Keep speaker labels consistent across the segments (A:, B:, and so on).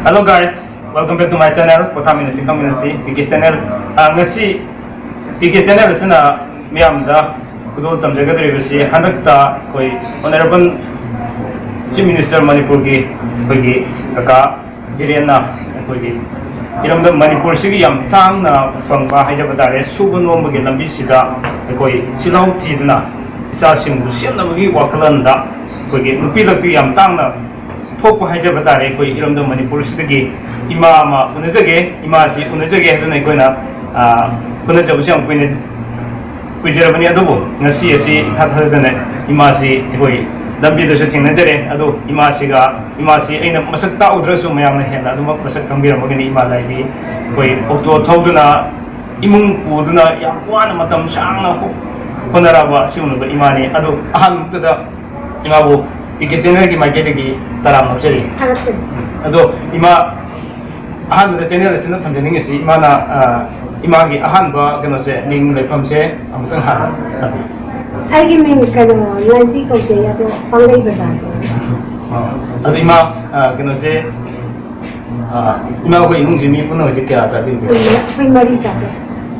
A: Hello guys, welcome back to my channel, POTHAMINASI KHANGMINASI, PK channel. Ngasi PK channel sina miyamda kudol tamjagadri basi handakta koi honorable Chief Minister Manipur ki koi kaka Birena koi iramda Manipur sigi yam tang na fangba haja batare subunom bagi lambi sida koi silau tidna isa singbu siamna bagi wakalanda koi nupi lakti yam tang na थोप है जब बता रहे कोई इरम दो मणिपुर से की इमा मा उन्हें इमा सी उन्हें है तो नहीं कोई ना उन्हें जब से हम कोई जरा बनिया तो वो नसी ऐसी था ने इमा सी कोई लंबी तो से ठेंगने जरे अदो इमा सी इन मसक्ता उधर सो मैं हमने है ना तो मसक कम गिरा मगनी इमा लाई भी कोई ऑक्टो थाउदुना इमुंग पुदुना या वान मतम सांग ना हो होनरावा सिउनु इमा ने अदो अहम तो इमा वो PK channel की मार्केट की तरह मौजूद है। अदो इमा आहान में channel से ना थम्जनिंग से इमा ना इमा की आहान बा कनो से लिंक लेफम से हम तंग हार।
B: आगे में कनो लाइब्रेरी को चाहिए तो पंगे बजार।
A: अदो इमा कनो से इमा को इमुंग जिमी पुनो जिक क्या आता है?
B: फिमरी साथे।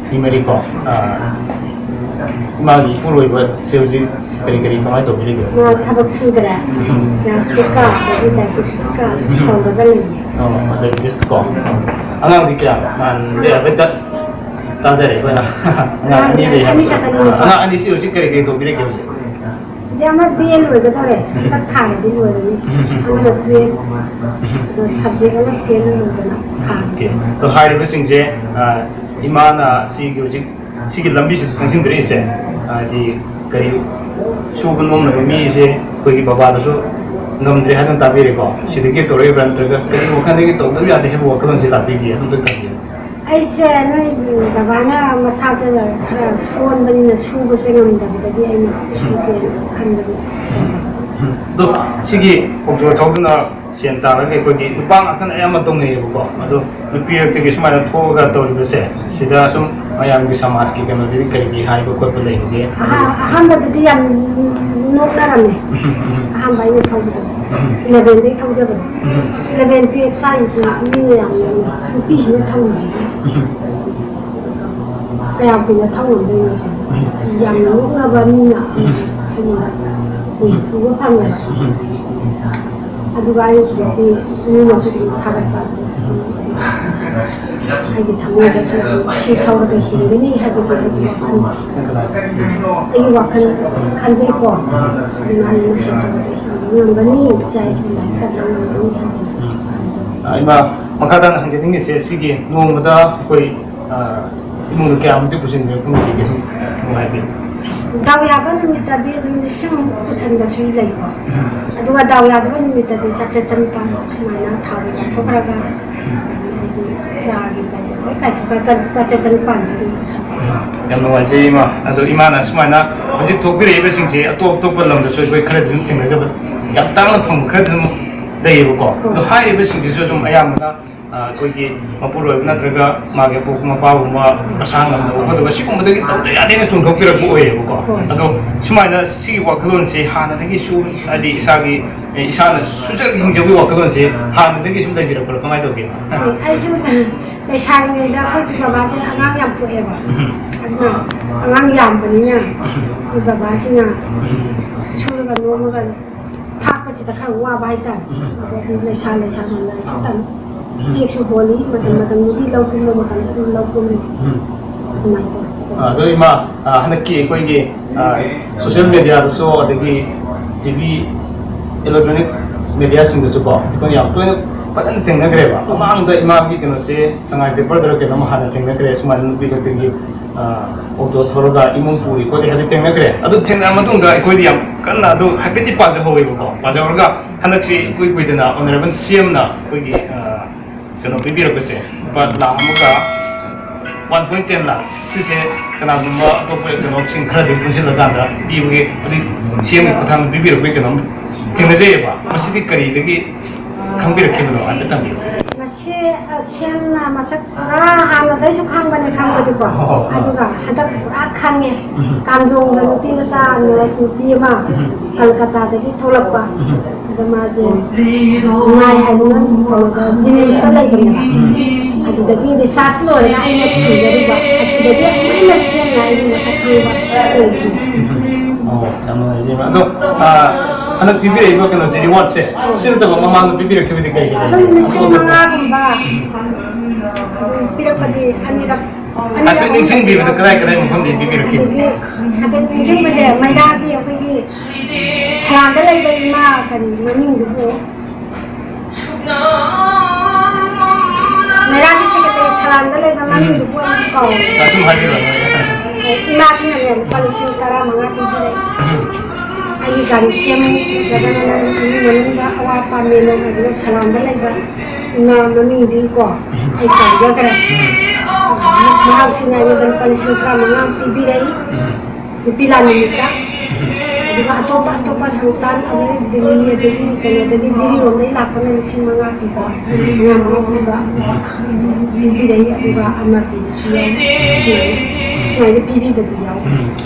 A: फिमरी को इमा की पूरी बात से उसी करी कमाई तो मिलेगी।
B: वो थबक सुधरा, नास्तिक का, डायबिटीज का, कॉन्गोदल नहीं।
A: डायबिटीज का, अंगांग भी क्या? दे अबे तक ताज़ा रहे बना। अंगांग अनिसी उसी करी तो मिलेगी उसे।
B: जहाँ बेल हुए तो रे, तक खाने भी हुए नहीं। अंगांग बेल, तो सब्ज़ी का ना बेल हुए ना खाने।
A: तो हाइड बसिंग से इमाना सी की लंबी से संचिन करी से दी करी सुबह नोम ना मी से कोई बाबा तो नमद्रे है तो ताबी रे को सीधे के तोड़े ब्रांड तक कहीं वो खाने की तो भी आते हैं वो कौन सी ताबी की है हम तो करिए
B: ऐसे नहीं बाबा ना मसाज से सोन बनी ना सुबह से नम दबी आई ना सुबह खाने
A: तो सीगी ओक्टो थाउदुना सेंटा लगे कोई नुपांग अथन अयाम तो नहीं है वो तो नुपियर ते के समाना थोगा तो बसे सीधा सुम मयाम की समाज की कनो दी करी हाई को कोई पले होगे
B: हम बदती हम नोट ना रमे हम भाई ने थाउदु 11 दे थाउजब 11 12 size ni ya pi ni थाउजि क्या बिना थाउजि दे से yang ना बनी ना वो थाउजि अदुगा आई जेती ni ना सुदि थागत आगे थामो दसो सी थाउर दे हिंगनि हाबे दे एगी वाखन खानजे को नानी से नंगनि जाय जुला
A: इमा मखादान हंजनिंग से सिगी नोंगदा कोई इमुंग क्या मुझे पुछन दे पुन के मुहाय बे
B: दाव याबा निमित्ता दे सिम पुछन दा सुई लै को अदुगा दाव याबा निमित्ता दे साथे संपा सुमाना थावे ठोकरागा जागी बाय काय का साथे संपा
A: यम नवाजे इमा अदो इमाना सुमाना मुझे थोकरे बे सिंसे अतोप तोप लम दे सोय कोई खरे दिन थिंग जब याम तांग फम खरे दे को तो हाय बे सिंसे जो तुम अयामना कोई मपुर नत्रगा मागे पोक मपागुमा असांग नमदो बसी कुमदगी तौदे यादेना चुंथोकिर को ओयेबको अदो सुमाइना सिगी वाखलोन से हानदगी सु आदि इसागी इसाना सुजग हिंजबी वाखलोन से हानदगी सुम दैजिर पर कमाय दोगे
B: आइजु पेसांगे दा खजु बाबा से अंगांग याम पोएबा अंगांग याम बनिना बाबा सिना सुरगा नोमगा थाकछि त खा वा बाइता लेसा लेसा मन Sexu holy, macam-macam mudi lauk pun macam lauk pun, macam
A: ꯑꯗꯣ ꯏꯃꯥ ꯍꯟꯗꯛꯀꯤ ꯑꯩꯈꯣꯏꯒꯤ ꯁꯣꯁꯤꯌꯦꯜ ꯃꯦꯗꯤꯌꯥꯗꯁꯨ ꯑꯗꯒꯤ ꯇꯤꯚꯤ ꯏꯂꯦꯛꯇ꯭ꯔꯣꯅꯤꯛ ꯃꯦꯗꯤꯌꯥꯁꯤꯡꯗꯁꯨꯀꯣ ꯑꯩꯈꯣꯏꯅ ꯌꯥꯝ ꯇꯣꯏꯅ ꯐꯖꯅ ꯊꯦꯡꯅꯈ꯭ꯔꯦꯕ ꯃꯃꯥꯡꯗ ꯏꯃꯥꯒꯤ ꯀꯩꯅꯣꯁꯦ ꯁꯉꯥꯏ ꯄꯦꯄꯔꯗꯔ ꯀꯩꯅꯣꯝ ꯍꯥꯟꯅ ꯊꯦꯡꯅꯈ꯭ꯔꯦ ꯁꯨꯃꯥꯏꯅ ꯅꯨꯄꯤ ꯈꯛꯇꯒꯤ ꯑꯣꯇꯣ ꯊꯧꯔꯒ ꯏꯃꯨꯡ ꯄꯨꯔꯤ ꯈꯣꯠꯂꯤ ꯍꯥꯏꯕ ꯊꯦꯡꯅꯈ꯭ꯔꯦ ꯑꯗꯨ ꯊꯦꯡꯅꯔ ꯃꯇꯨꯡꯗ ꯑꯩꯈꯣꯏꯗꯤ ꯌꯥꯝ ꯀꯟꯅ ꯑꯗꯨ ꯍꯥꯏꯐꯦꯠꯇꯤ ꯄꯥꯖꯍꯧꯋꯦꯕꯀꯣ ꯄꯥꯖꯍꯧꯔꯒ ꯍꯟꯗꯛꯁꯤ ꯏꯀꯨꯏ ꯀꯨꯏꯗꯅ ꯑꯣꯅꯔꯦꯕꯜ ꯁꯤꯑꯦꯝꯅ ꯑꯩꯈꯣꯏꯒꯤ ꯀꯩꯅꯣ ꯄꯤꯕꯤꯔꯛꯄꯁꯦ ꯂꯨꯄꯥ 1.10 lakh ꯁꯤꯁꯦ ꯀꯅꯥꯒꯨꯝꯕ ꯑꯇꯣꯞꯄ ꯀꯩꯅꯣꯁꯤꯡ ꯈꯔꯗꯤ ꯄꯨꯟꯁꯤꯜꯂꯀꯥꯟꯗ ꯄꯤꯕꯒꯤ ꯍꯧꯖꯤꯛ ꯁꯤꯑꯦꯝꯒꯤ ꯈꯨꯠꯊꯥꯡꯗ ꯄꯤꯕꯤꯔꯛꯄꯒꯤ ꯀꯩꯅꯣꯝ ꯊꯦꯡꯅꯖꯩꯑꯕ ꯃꯁꯤꯗꯤ ꯀꯔꯤꯗꯒꯤ ꯈꯪꯕꯤꯔꯛꯈꯤꯕꯅꯣ ꯍꯥꯏꯐꯦꯠ ꯇꯝꯕꯤꯌꯨ
B: ꯃꯁꯤ ꯁꯦꯝꯅ ꯃꯁꯛ ꯄꯨꯔꯥ ꯍꯥꯟꯅꯗꯩꯁꯨ ꯈꯪꯕꯅꯦ ꯈꯪꯕꯗꯤꯀꯣ ꯑꯗꯨꯒ ꯍꯟꯗꯛ ꯄꯨꯔꯥ ꯈꯪꯉꯦ ꯀꯥꯝꯖꯣꯡꯗ ꯅꯨꯄꯤ ꯃꯆꯥ ꯅꯔꯁ ꯅꯨꯄꯤ ꯑꯃ ꯀꯜꯀꯇꯥꯗꯒꯤ ꯊꯣꯛꯂꯛꯄ ꯑꯗ ꯃꯥꯁꯦ ꯅꯨꯡꯉꯥꯏ ꯍꯥꯏꯗꯅ ꯀꯩꯅꯣꯗ ꯖꯤꯅꯤꯝꯁꯇ ꯂꯩꯕꯅꯦꯕ ꯑꯗꯨꯗꯒꯤ ꯔꯤꯁꯥꯔꯆ ꯂꯣꯏꯔꯒ ꯑꯩꯅ ꯊꯤꯖꯔꯤꯕ ꯑꯁꯤꯗꯒꯤ ꯑꯩꯅ ꯁꯦꯝꯅ ꯑꯩꯒꯤ ꯃꯁꯛ ꯈꯪꯕ ꯑꯣꯏꯈꯤ
A: ꯌꯥꯝ ꯅꯨꯡꯉꯥꯏꯖꯩ ꯑꯗꯣ ꯍꯟꯗꯛ ꯄꯤꯕꯤꯔꯛꯏꯕ ꯀꯩꯅꯣꯁꯦ ꯔꯤꯋꯥꯔꯗꯁꯦ ꯁꯤꯅꯠꯇꯕ ꯃꯃꯥꯡꯗ ꯄꯤꯕꯤꯔꯛꯈꯤꯕꯗꯤ ꯀꯩ
B: ꯑꯗꯨꯝ 5,000ꯒꯨꯝꯕ ꯄꯤꯔꯛꯄꯗꯤ ꯑꯅꯤꯔꯛ
A: ꯍꯥꯏꯐꯦꯠ ꯅꯤꯡꯁꯤꯡꯕꯤꯕꯗ ꯀꯗꯥꯏ ꯃꯐꯝꯗꯒꯤ ꯄꯤꯕꯤꯔꯛꯈꯤꯕ
B: ꯍꯥꯏꯐꯦꯠ ꯅꯤꯡꯁꯤꯡꯕꯁꯦ ꯃꯩꯔꯥꯒꯤ ꯑꯩꯈꯣꯏꯒꯤ ꯁꯂꯥꯝꯗ ꯂꯩꯕ ꯏꯃꯥ ꯀꯔꯤ ꯃꯃꯤꯡꯗꯨꯕꯨ ꯃꯩꯔꯥꯒꯤ ꯁꯦꯀ꯭ꯔꯦꯇꯔꯤ ꯁꯂꯥꯝꯗ ꯂꯩꯕ ꯃꯃꯤꯡꯗꯨꯕꯨ ꯑꯩ ꯀꯥꯎꯔꯦ
A: ꯁꯨꯝ ꯍꯥꯏꯕꯤꯔꯛꯑꯣ
B: ꯏꯃꯥꯁꯤꯅꯅꯦ ꯂꯨꯄꯥ 5,500 ꯄꯤꯕꯤꯔꯛꯏ ꯑꯩꯒꯤ ꯒꯥꯔꯤ ꯁꯦꯝꯒꯗꯅ ꯏꯃꯨꯡ ꯃꯅꯨꯡꯗ ꯑꯋꯥꯠꯄ ꯃꯦꯟꯅ ꯑꯗꯨꯒ ꯁꯂꯥꯝꯗ ꯂꯩꯕ ꯏꯃꯥ ꯃꯃꯤꯡꯗꯤꯀꯣ ꯑꯩ ꯀꯥꯎꯖꯈ꯭ꯔꯦ ꯃꯍꯥꯛꯁꯤꯅ ꯑꯩꯉꯣꯟꯗ ꯂꯨꯄꯥ 5,500 ꯄꯤꯕꯤꯔꯛꯏ ꯅꯨꯄꯤ ꯂꯥꯟꯃꯤꯠꯇ ꯑꯗꯨꯒ ꯑꯇꯣꯞꯄ ꯁꯪꯁꯊꯥꯟ ꯑꯗꯒꯤ ꯗꯤꯜꯂꯤ ꯑꯗꯒꯤ ꯀꯩꯅꯣꯗꯒꯤ ꯖꯤꯔꯤꯔꯣꯝꯗꯒꯤ ꯂꯥꯛꯄꯅ 5,000 ꯄꯤꯕ 5,000 ꯄꯤꯕꯤꯔꯛꯏ ꯑꯗꯨꯒ ꯑꯃ ꯄꯤꯕꯁꯨ ꯌꯥꯎꯏ ꯁꯨꯃꯥꯏꯅ ꯄꯤꯕꯤꯕꯗꯤ ꯌꯥꯎꯏ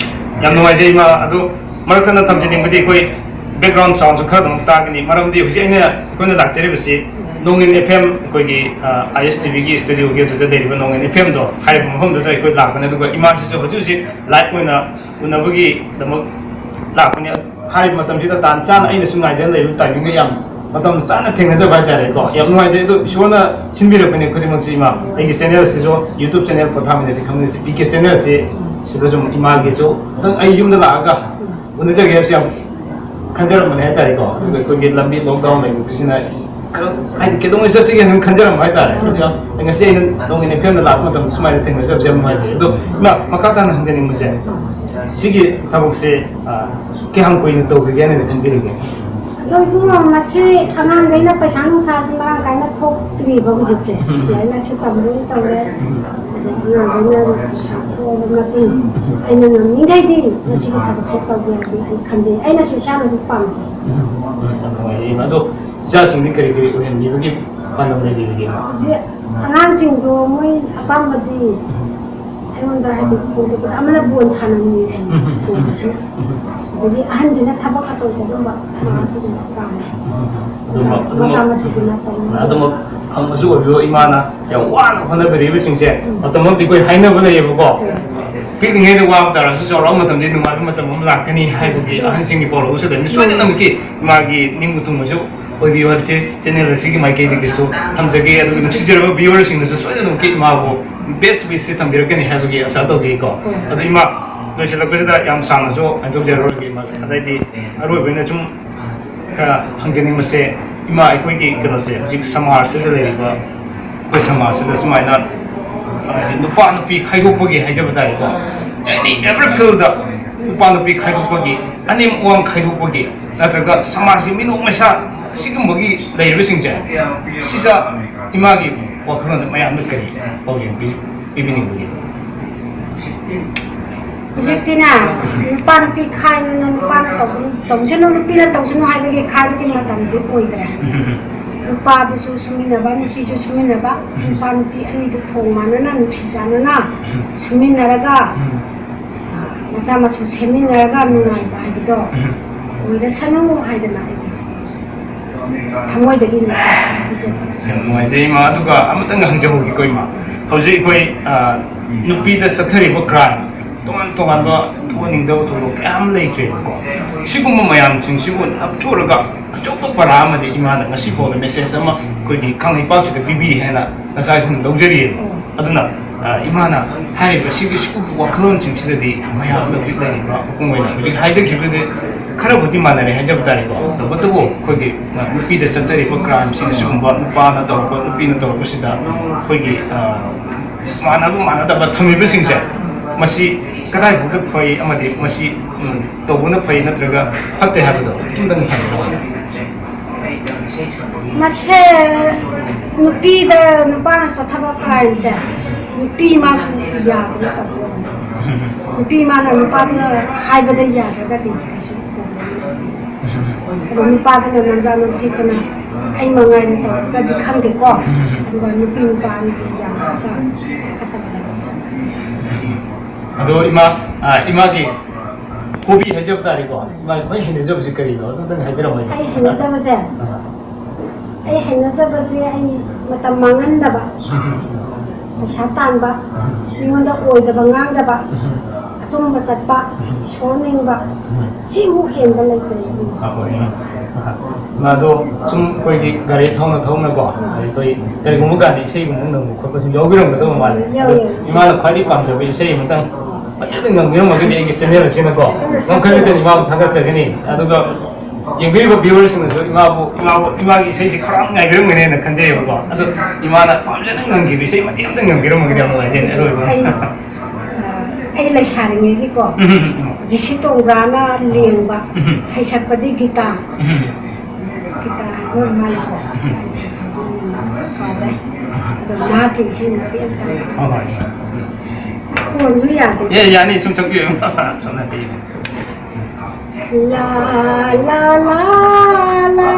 A: ꯌꯥꯝ ꯅꯨꯡꯉꯥꯏꯖꯩ ꯏꯃꯥ ꯑꯗꯨ ꯃꯔꯛꯇꯅ ꯊꯝꯖꯅꯤꯡꯕꯗꯤ ꯑꯩꯈꯣꯏ ꯕꯦꯛꯒ꯭ꯔꯥꯎꯟ ꯁꯥꯎꯟꯁꯨ ꯈꯔ ꯑꯗꯨꯝ ꯇꯥꯒꯅꯤ ꯃꯔꯝꯗꯤ ꯍꯧꯖꯤꯛ ꯑꯩꯈꯣꯏꯅ ꯂꯥꯛꯆꯔꯤꯕꯁꯤ ꯅꯣꯡꯏꯟ FM ꯑꯩꯈꯣꯏꯒꯤ ISTVꯒꯤ ꯁ꯭ꯇꯨꯗꯤꯑꯣꯒꯤ ꯑꯗꯨꯗ ꯂꯩꯔꯤꯕ ꯅꯣꯡꯏꯟ FMꯗꯣ ꯍꯥꯏꯔꯤꯕ ꯃꯐꯝꯗꯨꯗ ꯑꯩꯈꯣꯏ ꯂꯥꯛꯄꯅꯤ ꯑꯗꯨꯒ ꯏꯃꯥꯁꯤꯁꯨ ꯍꯧꯖꯤꯛ ꯂꯥꯏꯚ ꯑꯣꯏꯅ ꯎꯅꯕꯒꯤꯗꯃꯛ ꯂꯥꯛꯄꯅꯤ ꯍꯥꯏꯔꯤꯕ ꯃꯇꯝꯁꯤꯗ ꯇꯥꯟ ꯆꯥꯅ ꯑꯩꯅꯁꯨ ꯉꯥꯏꯖꯅ ꯂꯩꯔꯤꯕ ꯇꯥꯏꯃꯤꯡꯗ ꯌꯥꯝ ꯃꯇꯝ ꯆꯥꯅ ꯊꯦꯡꯅꯖꯕ ꯍꯥꯏꯇꯥꯔꯦꯀꯣ ꯌꯥꯝ ꯅꯨꯡꯉꯥꯏꯖꯩ ꯑꯗꯨ ꯏꯁꯣꯔꯅ ꯁꯤꯟꯕꯤꯔꯛꯄꯅꯤ ꯈꯨꯗꯤꯡꯃꯛꯁꯤ ꯏꯃꯥ ꯑꯩꯒꯤ ꯆꯦꯅꯦꯜꯁꯤꯁꯨ YouTube ꯆꯦꯅꯦꯜ ꯄꯣꯊꯥꯃꯤꯟꯅꯁꯤ ꯈꯪꯃꯤꯟꯅꯁꯤ PK ꯆꯦꯅꯦꯜꯁꯤ ꯁꯤꯗꯁꯨ ꯏꯃꯥꯒꯤꯁꯨ ꯑꯩ ꯌꯨꯝꯗ ꯂꯥꯛꯑꯒ ꯎꯅꯖꯒꯦ ꯍꯥꯏꯕꯁꯤ ꯌꯥꯝ ꯈꯟꯖꯔꯝꯕꯅꯦ ꯍꯥꯏꯇꯥꯔꯦꯀꯣ ꯑꯗꯨꯒ ꯑꯩꯈꯣꯏꯒꯤ ꯂꯝꯕꯤ ꯂꯣꯛꯗꯥꯎꯟ ꯂꯩꯕꯁꯤꯅ ꯍꯥꯏꯗꯤ ꯀꯩꯗꯧꯉꯩ ꯆꯠꯁꯤꯒꯦ ꯑꯗꯨꯝ ꯈꯟꯖꯔꯝꯕ ꯍꯥꯏꯇꯥꯔꯦ ꯑꯗꯨꯒ ꯉꯁꯤ ꯑꯩꯅ ꯅꯣꯡꯏꯟ FMꯗ ꯂꯥꯛꯄ ꯃꯇꯝꯗ ꯁꯨꯃꯥꯏꯅ ꯊꯦꯡꯅꯖꯕꯁꯦ ꯌꯥꯝ ꯅꯨꯡꯉꯥꯏꯖꯩ ꯑꯗꯣ ꯏꯃꯥ ꯃꯈꯥ ꯇꯥꯅ ꯍꯪꯖꯅꯤꯡꯕꯁꯦ ꯁꯤꯒꯤ ꯊꯕꯛꯁꯦ ꯀꯌꯥꯝ ꯀꯨꯏꯅ ꯇꯧꯈꯤꯒꯦ ꯍꯥꯏꯅ ꯈꯟꯖꯔꯤꯒꯦ
B: ꯑꯗꯣ ꯏꯕꯨꯡꯉꯣ ꯃꯁꯤ ꯑꯉꯥꯡꯈꯩꯅ ꯄꯩꯁꯥ ꯅꯨꯡꯁꯥꯁꯤ ꯃꯔꯥꯡ ꯀꯥꯏꯅ ꯊꯣꯛꯇ꯭ꯔꯤꯕ ꯍꯧꯖꯤꯛꯁꯦ ꯂꯥꯏꯔꯤꯛ ꯂꯥꯏꯁꯨ ꯇꯝꯕꯒꯤ ꯇꯧꯔꯦ ꯑꯗꯩ ꯑꯉꯥꯡꯈꯩꯅ ꯄꯩꯁꯥ ꯊꯣꯛꯑꯕ ꯃꯇꯨꯡ ꯑꯩꯅ ꯉꯝꯃꯤꯈꯩꯗꯤ ꯃꯁꯤꯒꯤ ꯊꯕꯛꯁꯦ ꯇꯧꯒꯦ ꯑꯩ ꯈꯟꯖꯩ ꯑꯩꯅꯁꯨ ꯏꯁꯥꯅꯁꯨ ꯄꯥꯝꯖꯩ
A: ꯑꯗꯣ ꯏꯆꯥꯁꯤꯡꯗꯤ ꯀꯔꯤ ꯑꯣꯏꯍꯟꯕꯤꯕꯒꯤ ꯄꯥꯟꯗꯝ ꯂꯩꯕꯤꯕꯒꯦ
B: ꯍꯧꯖꯤꯛ ꯑꯉꯥꯡꯁꯤꯡꯗꯣ ꯃꯣꯏ ꯑꯄꯥꯝꯕꯗꯤ ꯑꯩꯉꯣꯟꯗ ꯍꯥꯏꯗꯤ ꯐꯣꯡꯗꯣꯛꯄꯗ ꯑꯃꯅ ꯕꯣꯜ ꯁꯥꯟꯅꯅꯤꯡꯉꯦ ꯐꯣꯡꯕꯁꯤꯅ ꯑꯗꯒꯤ ꯑꯍꯟꯁꯤꯅ ꯊꯕꯛ ꯑꯆꯧꯕꯒꯨꯝꯕ ꯑꯗꯨꯒꯨꯝꯕ ꯄꯥꯝꯃꯦ ꯃꯆꯥ ꯃꯁꯨꯗꯤ ꯅꯠꯇꯕ
A: ꯑꯗꯨꯃꯛ ꯐꯪꯕꯁꯨ ꯑꯣꯏꯕꯤꯌꯣ ꯏꯃꯥꯅ ꯌꯥꯝ ꯋꯥꯅ ꯍꯣꯠꯅꯕꯤꯔꯤꯕꯁꯤꯡꯁꯦ ꯃꯇꯝ ꯑꯃꯗꯤ ꯑꯩꯈꯣꯏ ꯍꯥꯏꯅꯕ ꯂꯩꯌꯦꯕꯀꯣ ꯄꯤꯛꯂꯤꯉꯩꯗ ꯋꯥꯕ ꯇꯥꯔꯁꯨ ꯆꯥꯎꯔꯛꯑꯕ ꯃꯇꯝꯗꯤ ꯅꯨꯡꯉꯥꯏꯕ ꯃꯇꯝ ꯑꯃ ꯂꯥꯛꯀꯅꯤ ꯍꯥꯏꯕꯒꯤ ꯑꯍꯟꯁꯤꯡꯒꯤ ꯄꯥꯎꯔꯧꯁꯨ ꯂꯩꯕꯅꯤ ꯁꯣꯏꯗꯅꯃꯛꯀꯤ ꯏꯃꯥꯒꯤ ꯅꯤꯡꯕ ꯊꯨꯡꯕꯁꯨ ꯑꯣꯏꯕꯤꯌꯨ ꯍꯥꯏꯕꯁꯦ ꯆꯦꯅꯦꯜ ꯑꯁꯤꯒꯤ ꯃꯥꯏꯀꯩꯗꯒꯤꯁꯨ ꯊꯝꯖꯒꯦ ꯑꯗꯨꯒ ꯅꯨꯡꯁꯤꯖꯔꯕ ꯚꯤꯌꯨꯋꯔꯁꯤꯡꯅꯁꯨ ꯁꯣꯏꯗꯅꯃꯛꯀꯤ ꯏꯃꯥꯕꯨ ꯕꯦꯁ ꯋꯤꯁꯁꯦ ꯊꯝꯕꯤꯔꯛꯀꯅꯤ ꯍꯥꯏꯕꯒꯤ ꯑꯁꯥ ꯇꯧꯖꯩꯀꯣ ꯑꯗꯣ ꯏꯃꯥ ꯂꯣꯏꯁꯤꯜꯂꯛꯄꯁꯤꯗ ꯌꯥꯝ ꯁꯥꯡꯅꯁꯨ ꯍꯥꯏꯗꯣꯛꯆꯔꯔꯣꯏꯒꯦ ꯑꯗꯩꯗꯤ ꯑꯔꯣꯏꯕ ꯑꯣꯏꯅ ꯁꯨꯝ ꯈꯔ ꯍꯪꯖꯅꯤꯡꯕꯁꯦ ꯏꯃꯥ ꯑꯩꯈꯣꯏꯒꯤ ꯀꯩꯅꯣꯁꯦ ꯍꯧꯖꯤꯛ ꯁꯃꯥꯖꯁꯤꯗ ꯂꯩꯔꯤꯕ ꯑꯩꯈꯣꯏ ꯁꯃꯥꯖꯁꯤꯗ ꯁꯨꯃꯥꯏꯅ नुपा नुपी खाइदोकपगी हाइजब तारेको एनी एवरी फिल्ड नुपा नुपी खाइदोकपगी अनिम ओम खाइदोकपगी नत्रगा समाजनि मिनु मैसा सिगुमबगी लेइबसिंजे सिसा इमागी वखरन मयाम करी पौगे बिबिनिबगी
B: Hujiktina nupa nupi khai nupa na tawsano nupi na tawsano haibagi khai ti matam di oidra nupa disu suminaba nupi su suminaba nupa nupi ani di thongmana na nupi jana na suminaraga masa masu seminaraga nungai ba haibido oida sanu haidana thamoidagi nasa
A: nungai jei ma aduga amatang hangjahogi koima hauji koi nupi da sathari bo crime toman thoning do to kam leikre ko sigum mayam sing sigun apchuraga achopa para amadi imana ngasi ko message ama ko gi khangi pa chi bibi hena nasai hun dojeri aduna imana hari ba sigi siku waklon sing sidadi mayam da bidai ba kungoi na ji haide kibde khara budi manare hajab tari ko to batugo ko gi nupi da satari ko crime sing sigum ba nupa na to ko nupi na to ko sida ko gi mana da ba thami be sing ja masi kadai buka phai amadi masi tobuna phai natraga fatte habdo tundang habdo
B: mase nupi da nupa sa thaba khain sa nupi ma su ya ba nupi ma na nupa na hai ba da ya ga ti su nupa da na nam ja nam thi kana ai ma ngai to ga di kham de ko ba nupi nupa ni ya ka
A: ado ima ki hobby hajab tari ko ma koi hajab se kari do to tang hajab mai
B: ai hajab se ai hajab se ai matam mangan da ba paisa tan ba ningon da oi da bangang da ba achum ba sat ba schoning ba si mu hen da lai kari
A: ma do sum koi ki gari thong na ko koi kari gumu ga ni sei gumu nang ko ko yogi rong da do ma le ima la khali pam jo bi sei mu tang 어쨌든 그냥 뭐 그게 채널을 쓰는 거. 그럼 그래도 이마 다가서 그니 아도가 영비고 비월스는 저 이마기 세지 크랑 나 이런 거는 근데요 봐. 아도 이마나 밤새는 건 기비 세이 맞지 않는 건 그런 거 그냥 뭐 이제 에로
B: ai lai sharing ngi ko jisi to rana leng ba sai sak padi kita normal ko na tin sin na pian ta ko lu ya de
A: 예, 아니 좀 저기 전화 비.
B: la la la la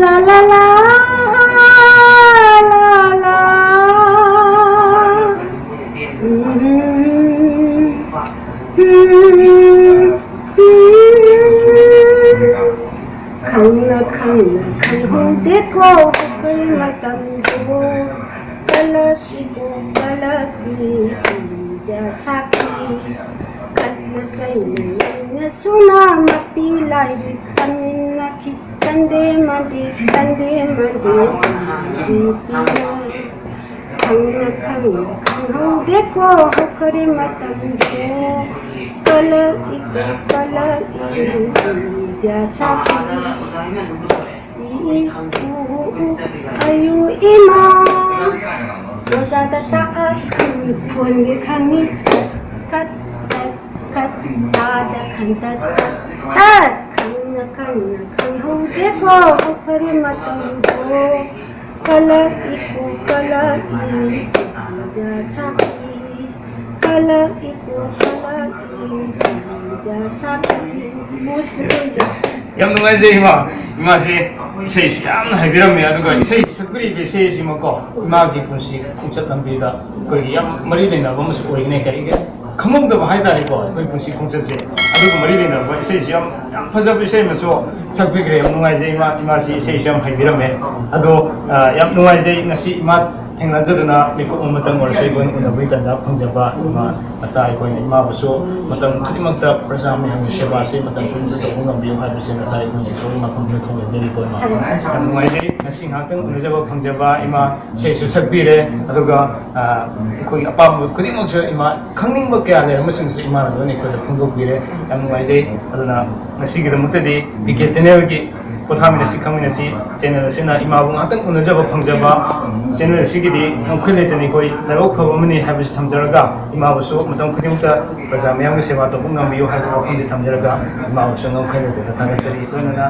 B: la la la khang hong te ko kul matam jo kalati ya sakhi katna sai na suna mati lai tanna ki tande mandi khang hong te ko kul matam jo kalati ya sakhi ayu ima roja da ta khun phun ge khani kat ta da khan ta khang hong te ko khari matam jo kala ya sakhi kala ya sakhi muslim
A: ꯌꯥꯝ ꯅꯨꯡꯉꯥꯏꯖꯩ 이마시 이세시 ꯌꯥꯝꯅ 하이비ꯔꯝꯃꯦ ꯑꯗꯨꯒ 이세 ꯁꯛꯀ꯭ꯔꯤꯕ 이세시ꯃꯀꯣ 이마ꯒꯤ ꯄꯨꯟꯁꯤ ꯈꯣꯡꯆꯠ ꯂꯝꯕꯤꯗ ꯑꯩꯈꯣꯏꯒꯤ ꯌꯥꯝ ꯃꯔꯤ ꯂꯩꯅꯕ ꯑꯃꯁꯨ ꯑꯣꯏꯒꯅꯤ ꯀꯔꯤꯒꯤ ꯈꯪꯍꯧꯗꯕ ꯍꯥꯏꯇꯥꯔꯦꯀꯣ ꯑꯩꯈꯣꯏ ꯄꯨꯟꯁꯤ ꯈꯣꯡꯆꯠꯁꯦ ꯑꯗꯨꯒ ꯃꯔꯤ ꯂꯩꯅꯕ ꯏꯁꯩꯁꯤ ꯌꯥꯝ ꯐꯖꯕ ꯏꯁꯩ ꯑꯃꯁꯨ ꯁꯛꯄꯤꯈ꯭ꯔꯦ ꯌꯥꯝ ꯅꯨꯡꯉꯥꯏꯖꯩ 이마시 이세시 ꯌꯥꯝ ꯍꯩꯕꯤꯔꯝꯃꯦ ꯑꯗꯣ ꯌꯥꯝ ꯅꯨꯡꯉꯥꯏꯖꯩ ꯉꯁꯤ 이마 ꯊꯦꯡꯅꯗꯗꯨꯅ ꯃꯤꯀꯨꯞ ꯑꯃꯇꯪ ꯑꯣꯏꯔꯁꯨ ꯑꯩꯈꯣꯏꯅ ꯎꯅꯕꯒꯤ ꯇꯥꯟꯖꯥ ꯐꯪꯖꯕ 이마 ꯃꯆꯥ ꯑꯩꯈꯣꯏꯅ 이마ꯕꯨꯁꯨ ꯃꯇꯝ ꯈꯨꯗꯤꯡꯃꯛꯇ ꯄ꯭ꯔꯖꯥ ꯃꯌꯥꯝꯒꯤ ꯁꯦꯕꯥꯁꯤ ꯃꯇꯝ ꯈꯨꯗꯤꯡꯃꯛꯇ ꯇꯧꯕ ꯉꯝꯕꯤꯌꯨ ꯍꯥꯏꯕꯁꯤ ꯉꯁꯥꯏ ꯑꯩꯈꯣꯏꯅ ꯏꯁꯣꯔꯒꯤ ꯃꯐꯝꯗ ꯊꯧꯖꯖꯔꯤꯀꯣ 이마 ꯌꯥꯝ ꯅꯨꯡꯉꯥꯏꯖꯩ ꯉꯁꯤ ꯉꯥꯏꯍꯥꯛꯇꯪ ꯎꯅꯖꯕ ꯐꯪꯖꯕ 이마 ꯏꯁꯩꯁꯨ ꯁꯛꯄꯤꯔꯦ ꯑꯗꯨꯒ ꯑꯩꯈꯣꯏꯒꯤ ꯑꯄꯥꯝꯕ ꯈꯨꯗꯤꯡꯃꯛꯁꯨ 이마 ꯈꯪꯅꯤꯡꯕ ꯀꯌꯥ ꯂꯩꯔꯝꯕꯁꯤꯡꯁꯨ 이마ꯅ ꯂꯣꯏꯅ ꯑꯩꯈꯣꯏꯗ ꯐꯣꯡꯗꯣꯛꯄꯤꯔꯦ ꯌꯥꯝ ꯅꯨꯡꯉꯥꯏꯖꯩ ꯑꯗꯨꯅ ꯉꯁꯤꯒꯤꯗꯃꯛꯇꯗꯤ PK ꯆꯦꯅꯦꯜꯒꯤ ꯄꯣꯊꯥꯃꯤꯟꯅꯁꯤ ꯈꯪꯃꯤꯟꯅꯁꯤ ꯆꯦꯅꯦꯜ ꯑꯁꯤꯅ 이마ꯕꯨ ꯉꯥꯛꯇꯪ ꯎꯅꯖꯕ ꯐꯪꯖꯕ ꯆꯦꯅꯦꯜ ꯑꯁꯤꯒꯤꯗꯤ ꯉꯝꯈꯩ ꯂꯩꯇꯅ ꯑꯩꯈꯣꯏ ꯂꯥꯏꯕꯛ ꯐꯕ ꯑꯃꯅꯤ ꯍꯥꯏꯕꯁꯤ ꯊꯝꯖꯔꯒ 이마ꯕꯨꯁꯨ ꯃꯇꯝ ꯈꯨꯗꯤꯡꯃꯛꯇ ꯄ꯭ꯔꯖꯥ ꯃꯌꯥꯝꯒꯤ ꯁꯦꯕꯥ ꯇꯧꯕ ꯉꯝꯕꯤꯌꯨ ꯍꯥꯏꯕ ꯋꯥꯐꯝꯗꯤ ꯊꯝꯖꯔꯒ 이마ꯕꯨꯁꯨ ꯉꯝꯈꯩ ꯂꯩꯇꯅ ꯊꯥꯒꯠꯆꯔꯤ ꯂꯣꯏꯅꯅ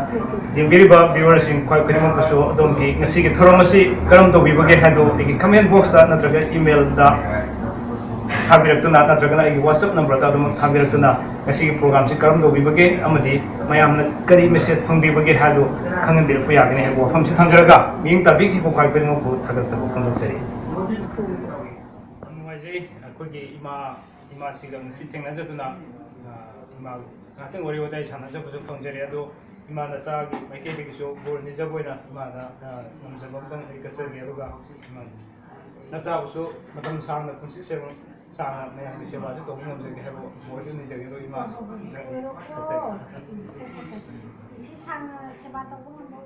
A: ꯌꯦꯡꯕꯤꯔꯤꯕ ꯚꯤꯌꯨꯋꯔꯁꯤꯡ ꯈ꯭ꯋꯥꯏ ꯈꯨꯗꯤꯡꯃꯛꯄꯨꯁꯨ ꯑꯗꯣꯝꯒꯤ ꯉꯁꯤꯒꯤ ꯊꯧꯔꯝ ꯑꯁꯤ ꯀꯔꯝ ꯇꯧꯕꯤꯕꯒꯦ ꯍꯥꯏꯕꯗꯨ ꯑꯩꯒꯤ ꯀꯃꯦꯟ ꯕꯣꯛꯁꯇ ꯅꯠꯇ꯭ꯔꯒ ꯏꯃꯦꯜꯗ ꯊꯥꯕꯤꯔꯛꯇꯨꯅ ꯅꯠꯇ꯭ꯔꯒꯅ ꯑꯩꯒꯤ WhatsApp ꯅꯝꯕꯔꯗ ꯑꯗꯨꯝ ꯊꯥꯕꯤꯔꯛꯇꯨꯅ ꯉꯁꯤꯒꯤ ꯄ꯭ꯔꯣꯒ꯭ꯔꯥꯝꯁꯤ ꯀꯔꯝ ꯇꯧꯕꯤꯕꯒꯦ ꯑꯃꯗꯤ ꯃꯌꯥꯝꯅ ꯀꯔꯤ ꯃꯦꯁꯦꯖ ꯐꯪꯕꯤꯕꯒꯦ ꯍꯥꯏꯕꯗꯨ ꯈꯪꯍꯟꯕꯤꯔꯛꯄ ꯌꯥꯒꯅꯤ ꯍꯥꯏꯕ ꯋꯥꯐꯝꯁꯤ ꯊꯝꯖꯔꯒ ꯃꯤꯠꯌꯦꯡ ꯇꯥꯕꯤꯈꯤꯕ ꯈ꯭ꯋꯥꯏ ꯈꯨꯗꯤꯡꯃꯛꯄꯨ ꯊꯥꯒꯠꯆꯕ ꯐꯣꯡꯗꯣꯛꯆꯔꯤ ꯅꯨꯡꯉꯥꯏꯖꯩ ꯑꯩꯈꯣꯏꯒꯤ 이마ꯁꯤꯒ ꯉꯁꯤ ꯊꯦꯡꯅꯖꯗꯨꯅ 이마 ꯉꯥꯛꯇꯪ ꯋꯥꯔꯤ ꯋꯥꯇꯥꯏ ꯁꯥꯟꯅꯖꯕꯁꯨ ꯐꯪꯖꯔꯦ ꯑꯗꯣ 이마 ꯅꯆꯥꯒꯤ ꯃꯥꯏꯀꯩꯗꯒꯤꯁꯨ ꯕꯣꯔ ꯅꯤꯖꯕ ꯑꯣꯏꯅ 이마ꯅ ꯉꯝꯖꯕ ꯑꯃꯇꯪ ꯑꯩ ꯀꯠꯆꯒꯦ ꯑꯗꯨꯒ ꯅꯆꯥꯕꯨꯁꯨ ꯃꯇꯝ ꯁꯥꯡꯅ ꯄꯨꯟꯁꯤ ꯁꯥꯡꯅ ꯃꯌꯥꯝꯒꯤ ꯁꯦꯕꯥꯁꯤ ꯇꯧꯕ ꯉꯝꯖꯒꯦ ꯍꯥꯏꯕ ꯃꯣꯏꯁꯨ ꯅꯤꯖꯒꯦꯗꯣ ꯏꯃꯥ
B: ꯄꯨꯟꯁꯤ ꯁꯥꯡꯅ ꯁꯦꯕꯥ ꯇꯧꯕ ꯉꯝꯕ